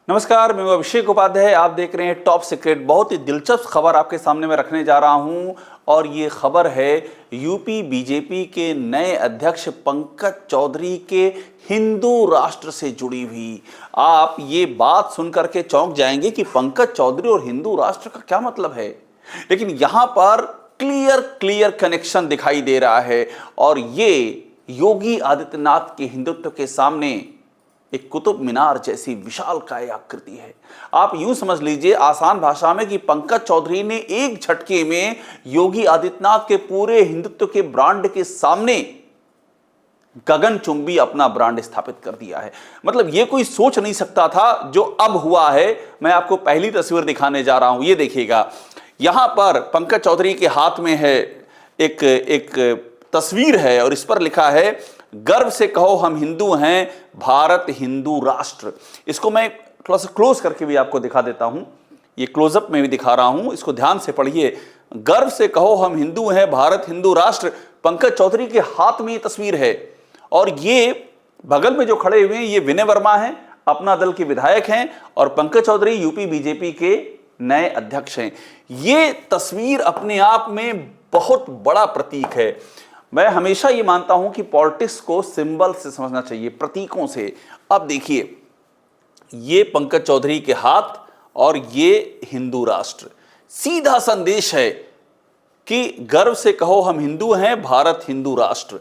नमस्कार, मैं अभिषेक उपाध्याय। आप देख रहे हैं टॉप सीक्रेट। बहुत ही दिलचस्प खबर आपके सामने मैं रखने जा रहा हूं और ये खबर है यूपी बीजेपी के नए अध्यक्ष पंकज चौधरी के हिंदू राष्ट्र से जुड़ी हुई। आप ये बात सुनकर के चौंक जाएंगे कि पंकज चौधरी और हिंदू राष्ट्र का क्या मतलब है, लेकिन यहां पर क्लियर कनेक्शन दिखाई दे रहा है और ये योगी आदित्यनाथ के हिंदुत्व के सामने एक कुतुब मीनार जैसी विशालकाय आकृति है। आप यूं समझ लीजिए आसान भाषा में कि पंकज चौधरी ने एक झटके में योगी आदित्यनाथ के पूरे हिंदुत्व के ब्रांड के सामने गगनचुंबी अपना ब्रांड स्थापित कर दिया है। मतलब यह कोई सोच नहीं सकता था जो अब हुआ है। मैं आपको पहली तस्वीर दिखाने जा रहा हूं, ये देखिएगा। यहां पर पंकज चौधरी के हाथ में है एक तस्वीर है और इस पर लिखा है, गर्व से कहो हम हिंदू हैं, भारत हिंदू राष्ट्र। इसको मैं थोड़ा सा क्लोज करके भी आपको दिखा देता हूं, ये क्लोजअप में भी दिखा रहा हूं, इसको ध्यान से पढ़िए। गर्व से कहो हम हिंदू हैं, भारत हिंदू राष्ट्र। पंकज चौधरी के हाथ में ये तस्वीर है और ये बगल में जो खड़े हुए हैं ये विनय वर्मा हैं, अपना दल के विधायक हैं, और पंकज चौधरी यूपी बीजेपी के नए अध्यक्ष हैं। ये तस्वीर अपने आप में बहुत बड़ा प्रतीक है। मैं हमेशा ये मानता हूं कि पॉलिटिक्स को सिंबल से समझना चाहिए, प्रतीकों से। अब देखिए, ये पंकज चौधरी के हाथ और ये हिंदू राष्ट्र, सीधा संदेश है कि गर्व से कहो हम हिंदू हैं, भारत हिंदू राष्ट्र।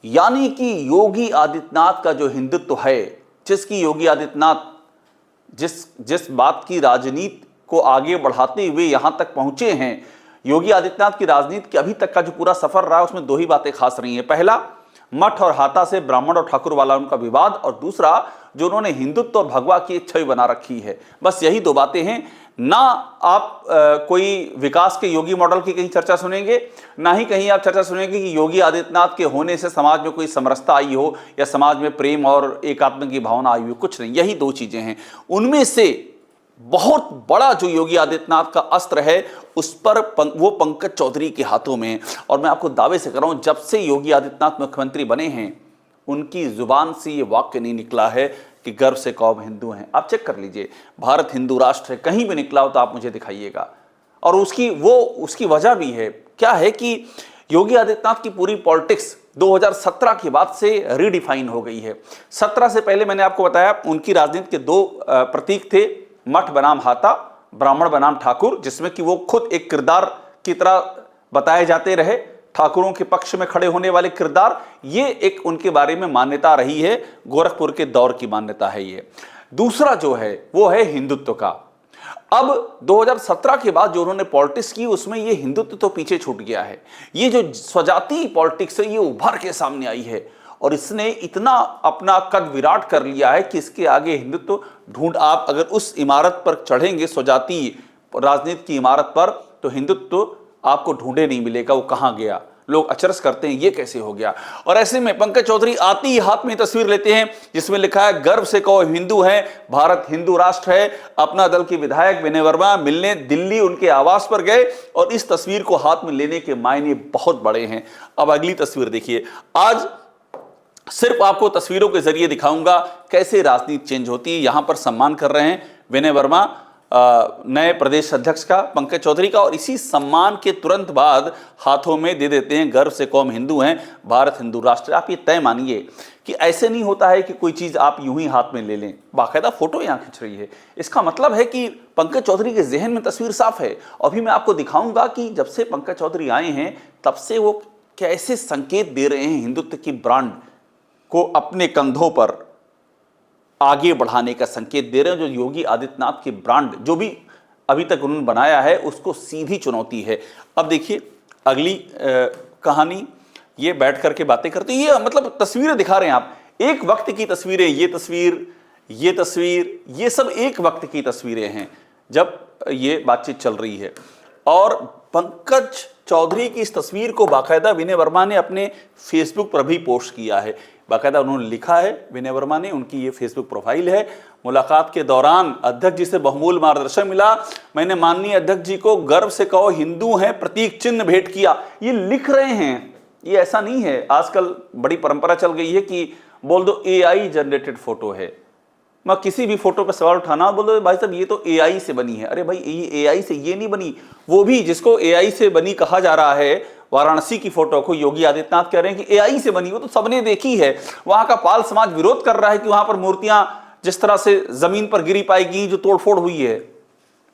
यानी कि योगी आदित्यनाथ का जो हिंदुत्व है, जिसकी योगी आदित्यनाथ जिस बात की राजनीति को आगे बढ़ाते हुए यहां तक पहुंचे हैं, योगी आदित्यनाथ की राजनीति के अभी तक का जो पूरा सफर रहा है उसमें दो ही बातें खास रही हैं। पहला, मठ और हाता से ब्राह्मण और ठाकुर वाला उनका विवाद, और दूसरा जो उन्होंने हिंदुत्व और भगवा की एक छवि बना रखी है। बस यही दो बातें हैं। ना आप कोई विकास के योगी मॉडल की कहीं चर्चा सुनेंगे, ना ही कहीं आप चर्चा सुनेंगे कि योगी आदित्यनाथ के होने से समाज में कोई समरसता आई हो या समाज में प्रेम और एकात्म की भावना आई हो। कुछ नहीं, यही दो चीजें हैं। उनमें से बहुत बड़ा जो योगी आदित्यनाथ का अस्त्र है उस पर वो पंकज चौधरी के हाथों में है। और मैं आपको दावे से कर रहा हूं, जब से योगी आदित्यनाथ मुख्यमंत्री बने हैं उनकी जुबान से ये वाक्य नहीं निकला है कि गर्व से कहो हिंदू हैं। आप चेक कर लीजिए, भारत हिंदू राष्ट्र है, कहीं भी निकला हो तो आप मुझे दिखाइएगा। और उसकी वजह भी है, क्या है कि योगी आदित्यनाथ की पूरी पॉलिटिक्स 2017 के बाद से रीडिफाइन हो गई है। 17 से पहले मैंने आपको बताया उनकी राजनीति के दो प्रतीक थे, मठ बनाम हाता, ब्राह्मण बनाम ठाकुर, जिसमें कि वो खुद एक किरदार की तरह बताए जाते रहे, ठाकुरों के पक्ष में खड़े होने वाले किरदार। ये एक उनके बारे में मान्यता रही है, गोरखपुर के दौर की मान्यता है ये। दूसरा जो है वो है हिंदुत्व का। अब 2017 के बाद जो उन्होंने पॉलिटिक्स की उसमें ये हिंदुत्व तो पीछे छूट गया है। ये जो स्वजाति पॉलिटिक्स है ये उभर के सामने आई है और इसने इतना अपना कद विराट कर लिया है कि इसके आगे हिंदुत्व ढूंढ, आप अगर उस इमारत पर चढ़ेंगे, स्वजाति राजनीति की इमारत पर, तो हिंदुत्व आपको ढूंढे नहीं मिलेगा, वो कहां गया। लोग अचरज करते हैं ये कैसे हो गया। और ऐसे में पंकज चौधरी आते ही हाथ में तस्वीर लेते हैं जिसमें लिखा है, गर्व से कहो हिंदू हैं, भारत हिंदू राष्ट्र है। अपना दल के विधायक विनय वर्मा मिलने दिल्ली उनके आवास पर गए और इस तस्वीर को हाथ में लेने के मायने बहुत बड़े हैं। अब अगली तस्वीर देखिए। आज सिर्फ आपको तस्वीरों के जरिए दिखाऊंगा कैसे राजनीति चेंज होती है। यहां पर सम्मान कर रहे हैं विनय वर्मा नए प्रदेश अध्यक्ष का, पंकज चौधरी का, और इसी सम्मान के तुरंत बाद हाथों में दे देते हैं, गर्व से कौम हिंदू हैं, भारत हिंदू राष्ट्र। आप ये तय मानिए कि ऐसे नहीं होता है कि कोई चीज आप यूं ही हाथ में ले लें, बाकायदा फोटो यहां खींच रही है। इसका मतलब है कि पंकज चौधरी के जहन में तस्वीर साफ है। अभी मैं आपको दिखाऊंगा कि जब से पंकज चौधरी आए हैं तब से वो कैसे संकेत दे रहे हैं हिंदुत्व की ब्रांड को अपने कंधों पर आगे बढ़ाने का संकेत दे रहे हैं। जो योगी आदित्यनाथ की ब्रांड जो भी अभी तक उन्होंने बनाया है उसको सीधी चुनौती है। अब देखिए अगली कहानी, ये बैठ करके बातें करते, ये मतलब तस्वीरें दिखा रहे हैं आप, एक वक्त की तस्वीरें, ये तस्वीर, ये सब एक वक्त की तस्वीरें हैं जब ये बातचीत चल रही है। और पंकज चौधरी की इस तस्वीर को बाकायदा विनय वर्मा ने अपने फेसबुक पर भी पोस्ट किया है। बाकायदा उन्होंने लिखा है विनय वर्मा ने, उनकी ये फेसबुक प्रोफाइल है। मुलाकात के दौरान अध्यक्ष जी से बहुमूल्य मार्गदर्शन मिला, मैंने माननीय अध्यक्ष जी को गर्व से कहो हिंदू हैं प्रतीक चिन्ह भेंट किया। ये लिख रहे हैं, ये ऐसा नहीं है। आजकल बड़ी परंपरा चल गई है कि बोल दो AI जनरेटेड फोटो है, मैं किसी भी फोटो पर सवाल उठाना, बोलो भाई साहब ये तो एआई से बनी है। अरे भाई ये एआई से ये नहीं बनी, वो भी जिसको एआई से बनी कहा जा रहा है, वाराणसी की फोटो को योगी आदित्यनाथ कह रहे हैं कि एआई से बनी, वो तो सबने देखी है। वहां का पाल समाज विरोध कर रहा है कि वहां पर मूर्तियां जिस तरह से जमीन पर गिरी पाएगी, जो तोड़फोड़ हुई है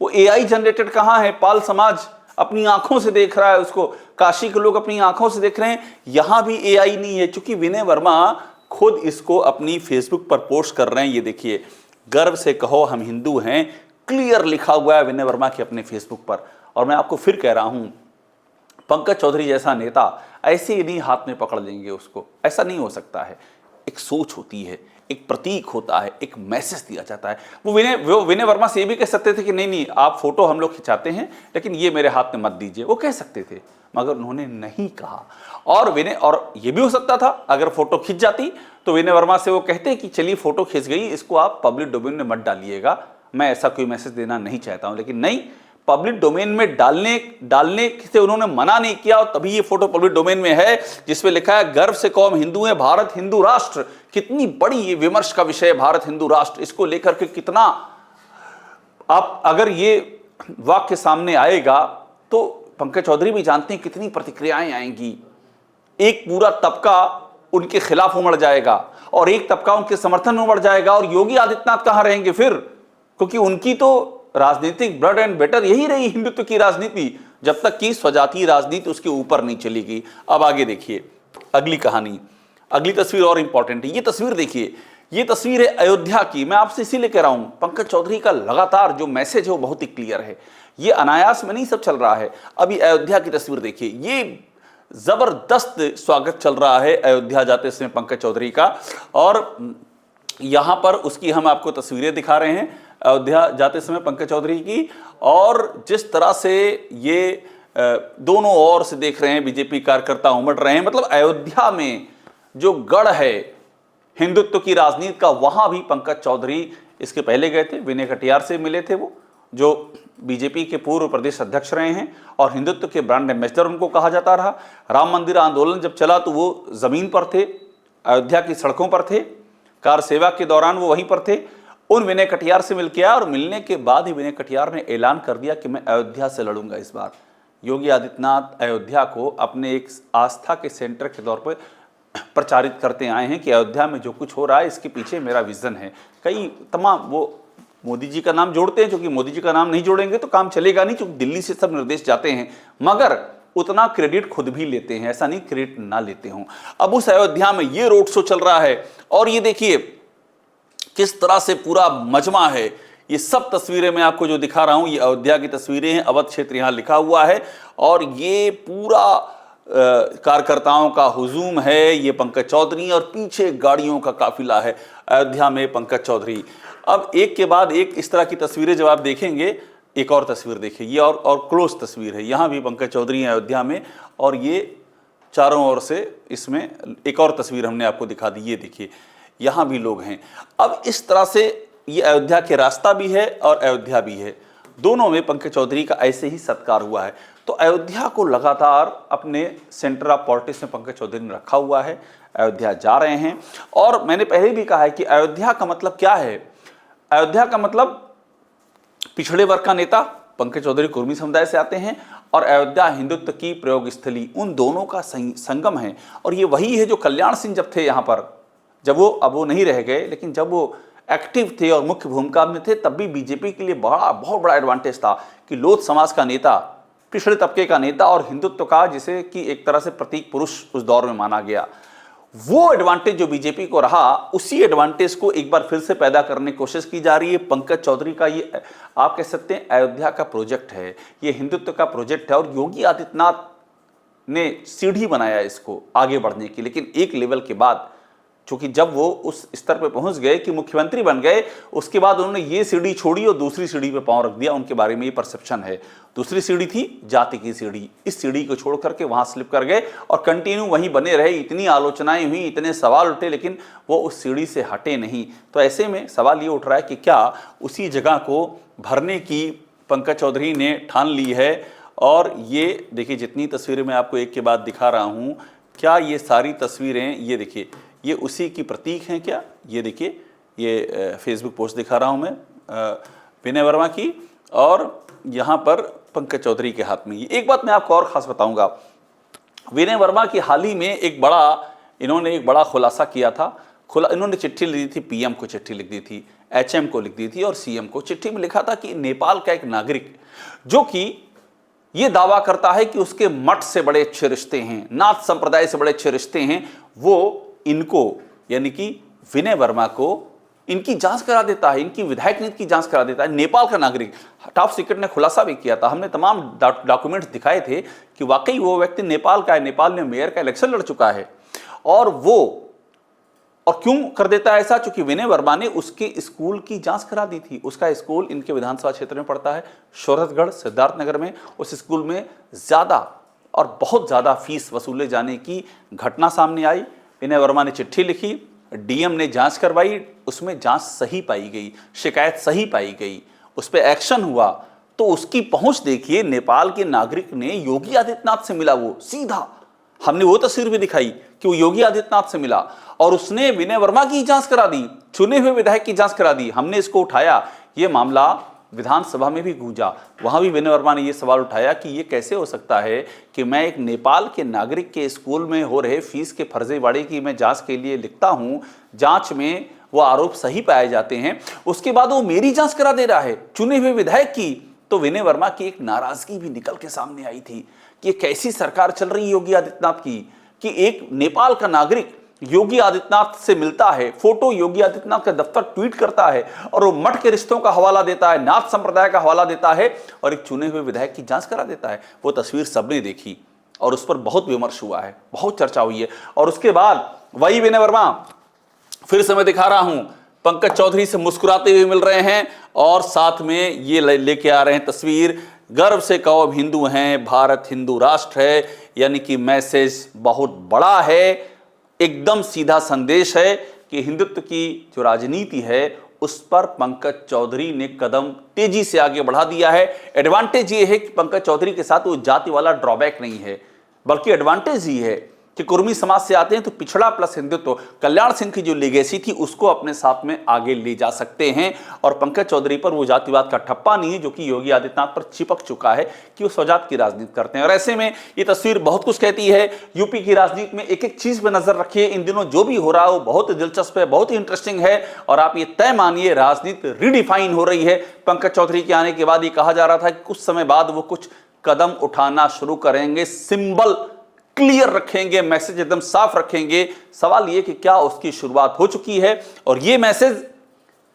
वो एआई जनरेटेड कहां है। पाल समाज अपनी आंखों से देख रहा है उसको, काशी के लोग अपनी आंखों से देख रहे हैं, यहां भी एआई नहीं है। चूंकि विनय वर्मा खुद इसको अपनी फेसबुक पर पोस्ट कर रहे हैं, ये देखिए, गर्व से कहो हम हिंदू हैं, क्लियर लिखा हुआ है विनय वर्मा के अपने फेसबुक पर। और मैं आपको फिर कह रहा हूं, पंकज चौधरी जैसा नेता ऐसे ही नहीं हाथ में पकड़ लेंगे उसको, ऐसा नहीं हो सकता है। एक सोच होती है, एक प्रतीक होता है, एक मैसेज दिया जाता है। वो विनय वर्मा से ये भी कह सकते थे कि नहीं नहीं आप फोटो हम लोग खिंचाते हैं लेकिन ये मेरे हाथ में मत दीजिए, वो कह सकते थे, मगर उन्होंने नहीं कहा। और ये भी हो सकता था अगर फोटो खिंच जाती तो विनय वर्मा से वो कहते कि चलिए फोटो खिंच गई, इसको आप पब्लिक डोमेन में मत डालिएगा, मैं ऐसा कोई मैसेज देना नहीं चाहता हूं। लेकिन नहीं, पब्लिक डोमेन में डालने से उन्होंने मना नहीं किया, और तभी ये फोटो पब्लिक डोमेन में है जिसमें लिखा है गर्व से कौम हिंदू है, भारत हिंदू राष्ट्र। कितनी बड़ी ये विमर्श का विषय है भारत हिंदू राष्ट्र, इसको लेकर के कितना, आप अगर ये वाक्य सामने आएगा तो पंकज चौधरी भी जानते हैं कितनी प्रतिक्रियाएं आएंगी। एक पूरा तबका उनके खिलाफ उमड़ जाएगा और एक तबका उनके समर्थन में उमड़ जाएगा, और योगी आदित्यनाथ कहां रहेंगे फिर, क्योंकि उनकी तो राजनीतिक ब्लड एंड बेटर यही रही हिंदुत्व की राजनीति, जब तक कि स्वजातीय राजनीति उसके ऊपर नहीं चलेगी। अब आगे देखिए अगली कहानी, अगली तस्वीर और इंपॉर्टेंट है। ये तस्वीर देखिए, ये तस्वीर है अयोध्या की। मैं आपसे इसीलिए कह रहा हूं, पंकज चौधरी का लगातार जो मैसेज है वो बहुत ही क्लियर है, ये अनायास में नहीं सब चल रहा है। अभी अयोध्या की तस्वीर देखिए, ये जबरदस्त स्वागत चल रहा है अयोध्या जाते समय पंकज चौधरी का, और यहां पर उसकी हम आपको तस्वीरें दिखा रहे हैं अयोध्या जाते समय पंकज चौधरी की। और जिस तरह से ये दोनों ओर से देख रहे हैं बीजेपी कार्यकर्ता उमड़ रहे हैं, मतलब अयोध्या में जो गढ़ है हिंदुत्व की राजनीति का, वहां भी पंकज चौधरी इसके पहले गए थे, विनय कटियार से मिले थे, वो जो बीजेपी के पूर्व प्रदेश अध्यक्ष रहे हैं और हिंदुत्व के ब्रांड एम्बेसडर उनको कहा जाता रहा। राम मंदिर आंदोलन जब चला तो वो जमीन पर थे, अयोध्या की सड़कों पर थे, कार सेवा के दौरान वो वहीं पर थे। उन विनय कटियार से मिल के आया और मिलने के बाद ही विनय कटियार ने ऐलान कर दिया कि मैं अयोध्या से लड़ूंगा इस बार। योगी आदित्यनाथ अयोध्या को अपने एक आस्था के सेंटर के तौर पर प्रचारित करते आए हैं कि अयोध्या में जो कुछ हो रहा है इसके पीछे मेरा विजन है। कई तमाम वो मोदी जी का नाम जोड़ते हैं, क्योंकि मोदी जी का नाम नहीं जोड़ेंगे तो काम चलेगा नहीं, क्योंकि दिल्ली से सब निर्देश जाते हैं, मगर उतना क्रेडिट खुद भी लेते हैं, ऐसा नहीं क्रेडिट ना लेते हों। अब उस अयोध्या में ये रोड शो चल रहा है और ये देखिए किस तरह से पूरा मजमा है। ये सब तस्वीरें मैं आपको जो दिखा रहा हूं ये अयोध्या की तस्वीरें हैं, अवध क्षेत्र यहां लिखा हुआ है, और ये पूरा कार्यकर्ताओं का हुजूम है, ये पंकज चौधरी, और पीछे गाड़ियों का काफिला है अयोध्या में पंकज चौधरी। अब एक के बाद एक इस तरह की तस्वीरें जब आप देखेंगे, एक और तस्वीर देखिए, ये और क्लोज तस्वीर है, यहाँ भी पंकज चौधरी हैं अयोध्या में, और ये चारों ओर से इसमें एक और तस्वीर हमने आपको दिखा दी, ये देखिए यहाँ भी लोग हैं। अब इस तरह से ये अयोध्या के रास्ता भी है और अयोध्या भी है, दोनों में पंकज चौधरी का ऐसे ही सत्कार हुआ है। तो अयोध्या को लगातार अपने सेंटर ऑफ पॉलिटिक्स में पंकज चौधरी ने रखा हुआ है, अयोध्या जा रहे हैं। और मैंने पहले भी कहा है कि अयोध्या का मतलब क्या है, अयोध्या का मतलब पिछड़े वर्ग का नेता, पंकज चौधरी कुर्मी समुदाय से आते हैं, और अयोध्या हिंदुत्व की प्रयोग स्थली, उन दोनों का संगम है। और ये वही है जो कल्याण सिंह जब थे यहाँ पर, जब वो, अब वो नहीं रह गए, लेकिन जब वो एक्टिव थे और मुख्य भूमिका में थे, तब भी बीजेपी के लिए बहुत बड़ा एडवांटेज था कि लोध समाज का नेता, पिछड़े तबके का नेता और हिंदुत्व का, जिसे कि एक तरह से प्रतीक पुरुष उस दौर में माना गया, वो एडवांटेज जो बीजेपी को रहा, उसी एडवांटेज को एक बार फिर से पैदा करने की कोशिश की जा रही है। पंकज चौधरी का ये आप कह सकते हैं अयोध्या का प्रोजेक्ट है, ये हिंदुत्व का प्रोजेक्ट है, और योगी आदित्यनाथ ने सीढ़ी बनाया इसको आगे बढ़ने की। लेकिन एक लेवल के बाद, क्योंकि जब वो उस स्तर पे पहुंच गए कि मुख्यमंत्री बन गए, उसके बाद उन्होंने ये सीढ़ी छोड़ी और दूसरी सीढ़ी पे पांव रख दिया। उनके बारे में ये परसेप्शन है, दूसरी सीढ़ी थी जाति की सीढ़ी, इस सीढ़ी को छोड़ करके वहां स्लिप कर गए और कंटिन्यू वहीं बने रहे। इतनी आलोचनाएं हुई, इतने सवाल उठे, लेकिन वो उस सीढ़ी से हटे नहीं। तो ऐसे में सवाल ये उठ रहा है कि क्या उसी जगह को भरने की पंकज चौधरी ने ठान ली है। और ये देखिए, जितनी तस्वीरें मैं आपको एक के बाद दिखा रहा हूँ, क्या ये सारी तस्वीरें, ये देखिए, ये उसी की प्रतीक हैं क्या? ये देखिए, ये फेसबुक पोस्ट दिखा रहा हूं मैं विनय वर्मा की, और यहाँ पर पंकज चौधरी के हाथ में। एक बात मैं आपको और खास बताऊंगा, विनय वर्मा की हाल ही में इन्होंने एक बड़ा खुलासा किया था। इन्होंने चिट्ठी लिख दी थी, पीएम को चिट्ठी लिख दी थी, एचएम को लिख दी थी और सीएम को। चिट्ठी में लिखा था कि नेपाल का एक नागरिक जो कि ये दावा करता है कि उसके मठ से बड़े अच्छे रिश्ते हैं, नाथ संप्रदाय से बड़े अच्छे रिश्ते हैं, वो इनको यानी कि विनय वर्मा को इनकी जांच करा देता है, इनकी विधायक नीति की जांच करा देता है। नेपाल का नागरिक, टॉप सीक्रेट ने खुलासा भी किया था, हमने तमाम डॉक्यूमेंट्स दिखाए थे कि वाकई वो व्यक्ति नेपाल का है, नेपाल में मेयर का इलेक्शन लड़ चुका है। और क्यों कर देता है ऐसा? चूंकि विनय वर्मा ने उसके स्कूल की जांच करा दी थी। उसका स्कूल इनके विधानसभा क्षेत्र में पड़ता है, शोहरतगढ़ सिद्धार्थनगर में। उस स्कूल में ज्यादा और बहुत ज्यादा फीस वसूले जाने की घटना सामने आई। विनय वर्मा ने चिट्ठी लिखी, डीएम ने जांच करवाई, उसमें जांच सही पाई गई, शिकायत सही पाई गई, उस पर एक्शन हुआ। तो उसकी पहुंच देखिए, नेपाल के नागरिक ने योगी आदित्यनाथ से मिला, वो सीधा, हमने वो तस्वीर भी दिखाई कि वो योगी आदित्यनाथ से मिला और उसने विनय वर्मा की जांच करा दी, चुने हुए विधायक की जांच करा दी। हमने इसको उठाया, ये मामला विधानसभा में भी गूंजा, वहां भी विनय वर्मा ने यह सवाल उठाया कि ये कैसे हो सकता है कि मैं एक नेपाल के नागरिक के स्कूल में हो रहे फीस के फर्जीवाड़े की मैं जांच के लिए लिखता हूं, जांच में वो आरोप सही पाए जाते हैं, उसके बाद वो मेरी जांच करा दे रहा है, चुने हुए विधायक की। तो विनय वर्मा की एक नाराजगी भी निकल के सामने आई थी कि ये कैसी सरकार चल रही है योगी आदित्यनाथ की, कि एक नेपाल का नागरिक योगी आदित्यनाथ से मिलता है, फोटो योगी आदित्यनाथ का दफ्तर ट्वीट करता है और वो मठ के रिश्तों का हवाला देता है, नाथ संप्रदाय का हवाला देता है और एक चुने हुए विधायक की जांच करा देता है। वो तस्वीर सबने देखी और उस पर बहुत विमर्श हुआ है, बहुत चर्चा हुई है। और उसके बाद वही विनय वर्मा, फिर से मैं दिखा रहा हूं, पंकज चौधरी से मुस्कुराते हुए मिल रहे हैं और साथ में ये लेके आ रहे हैं तस्वीर, गर्व से कहो अब हिंदू हैं, भारत हिंदू राष्ट्र है। यानी कि मैसेज बहुत बड़ा है, एकदम सीधा संदेश है कि हिंदुत्व की जो राजनीति है उस पर पंकज चौधरी ने कदम तेजी से आगे बढ़ा दिया है। एडवांटेज ये है कि पंकज चौधरी के साथ वो जाति वाला ड्रॉबैक नहीं है, बल्कि एडवांटेज ये है कि कुर्मी समाज से आते हैं तो पिछड़ा प्लस हिंदुत्व, कल्याण सिंह की जो लेगेसी थी उसको अपने साथ में आगे ले जा सकते हैं। और पंकज चौधरी पर वो जातिवाद का ठप्पा नहीं है जो कि योगी आदित्यनाथ पर चिपक चुका है कि वो स्वजात की राजनीति करते हैं। और ऐसे में ये तस्वीर बहुत कुछ कहती है। यूपी की राजनीति में एक एक चीज पर नजर रखिए, इन दिनों जो भी हो रहा है वो बहुत ही दिलचस्प है, बहुत ही इंटरेस्टिंग है। और आप ये तय मानिए, राजनीति रीडिफाइन हो रही है। पंकज चौधरी के आने के बाद ये कहा जा रहा था कि कुछ समय बाद वो कुछ कदम उठाना शुरू करेंगे, सिंबल क्लियर रखेंगे, मैसेज एकदम साफ रखेंगे। सवाल यह कि क्या उसकी शुरुआत हो चुकी है? और यह मैसेज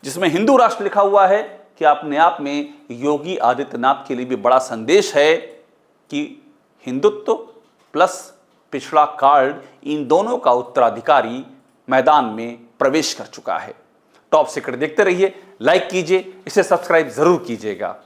जिसमें हिंदू राष्ट्र लिखा हुआ है कि अपने आप में योगी आदित्यनाथ के लिए भी बड़ा संदेश है कि हिंदुत्व प्लस पिछड़ा कार्ड, इन दोनों का उत्तराधिकारी मैदान में प्रवेश कर चुका है। टॉप सीक्रेट देखते रहिए, लाइक कीजिए, इसे सब्सक्राइब जरूर कीजिएगा।